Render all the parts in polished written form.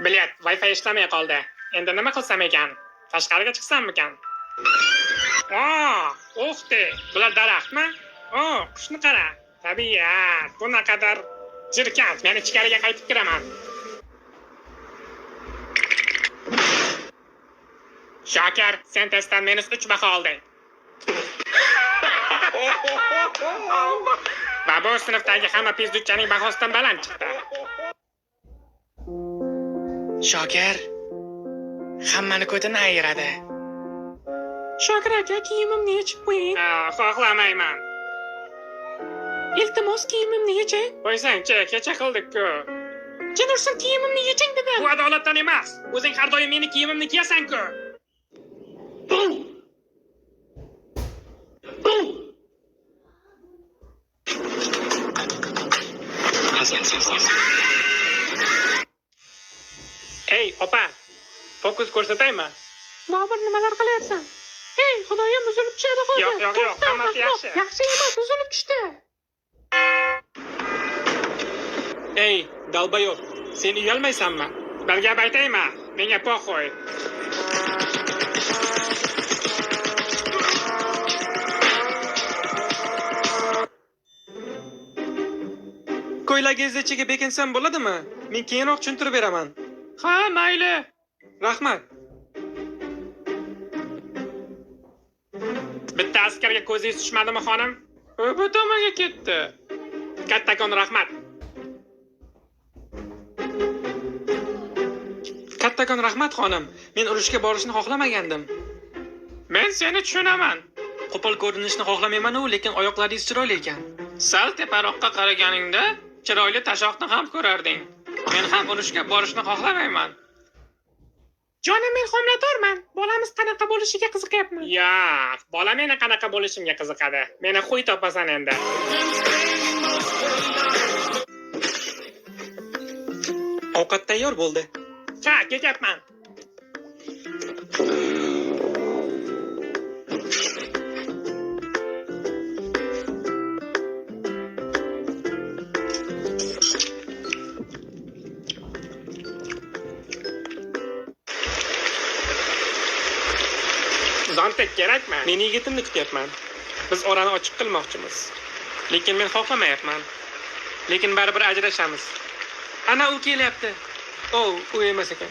Bilet, Wi-Fi ishlamay qoldi. Endi nima qilsam ekan? Tashqariga chiqsammikan? Uxti, bular daraxtmi? Qushni qara. Tabiat, bunaqadar jirkanch. Men ichkariga qaytib kiraman. Shokir, sen testdan -3 baho olding. Va bu sinfdagi hamma pizduchaning bahosidan baland chiqdi. Shokir, hammani ko'tini ayiradi. Shokir aka, kiyimimni yechib qo'ying. Xohlamayman. Iltimos, kiyimimni yeching. Qo'ysang-chi, kecha qildik-ku. Jin ursin, kiyimimni yeching dedim. Bu adolatdan emas. O'zing har doim meni kiyimimni kiyasan-ku. Ey, opa. Fokus ko'rsataymi? Bobur, nimalar qilyapsan? Ey, xudoyim, uzilib tushadi hozir. Yo'q, hammasi yaxshi. Yaxshi emas, uzilib tushdi. Ey, dalbayob, sen uyalmaysanmi? Bir gap aytaymi? Menga po'xo'y. Ko'ylagingizni ichiga bekinsam bo'ladimi? Men keyinroq tushuntirib beraman. Ha, mayli. Rahmat. Bitta askarga ko'zingiz tushmadimi, xonim? U bu tomonga ketdi. Kattakon rahmat. Kattakon rahmat, xonim. Men urushga borishni xohlamagandim. Men seni tushunaman. Qo'pol ko'rinishni xohlamayman-u, lekin oyoqlaringiz chiroyli ekan. Sal teparoqqa qaraganingda chiroyli tashoqni ham ko'rarding. Men ham urushga borishni xohlamayman. Jonim, men homiladorman. Bolamiz qanaqa bo'lishiga qiziqyapman. Yo'q, bola meni qanaqa bo'lishimga qiziqadi. Meni xuy topasan endi. Ovqat tayyor bo'ldi. Ha, ketyapman. Zontek kerakmi? Men yigitimni kutyapman. Biz orani ochiq qilmoqchimiz. Lekin men xohlamayapman. Lekin baribir ajrashamiz. Ana u kelyapti. U emas ekan.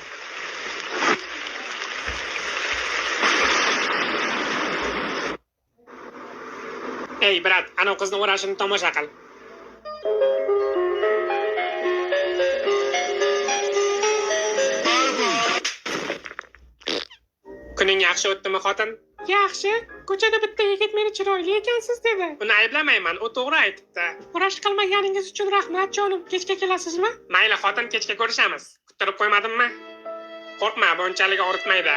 Ey, brat, ana u qizni o'rashini tomosha qil. Kuning yaxshi o'tdimi, xotin? Yaxshi. Ko'chada bitta yigit meni chiroyli ekansiz dedi. Uni ayblamayman, u to'g'ri aytibdi. Urash qilmaganingiz uchun rahmat, jonim. Kechga kelasizmi? Mayli, xotin, kechga ko'rishamiz. Kuttirib qo'ymadimmi? Qo'rqma, bunchalik og'ritmaydi.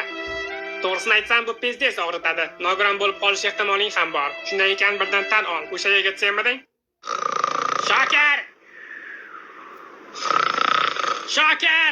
To'g'risini aytsam, bu pezdes og'ritadi. Nogiron bo'lib qolish ehtimoling ham bor. Shunday ekan, birdan tan ol. O'sha yigit senmiding? Shokir! Shokir!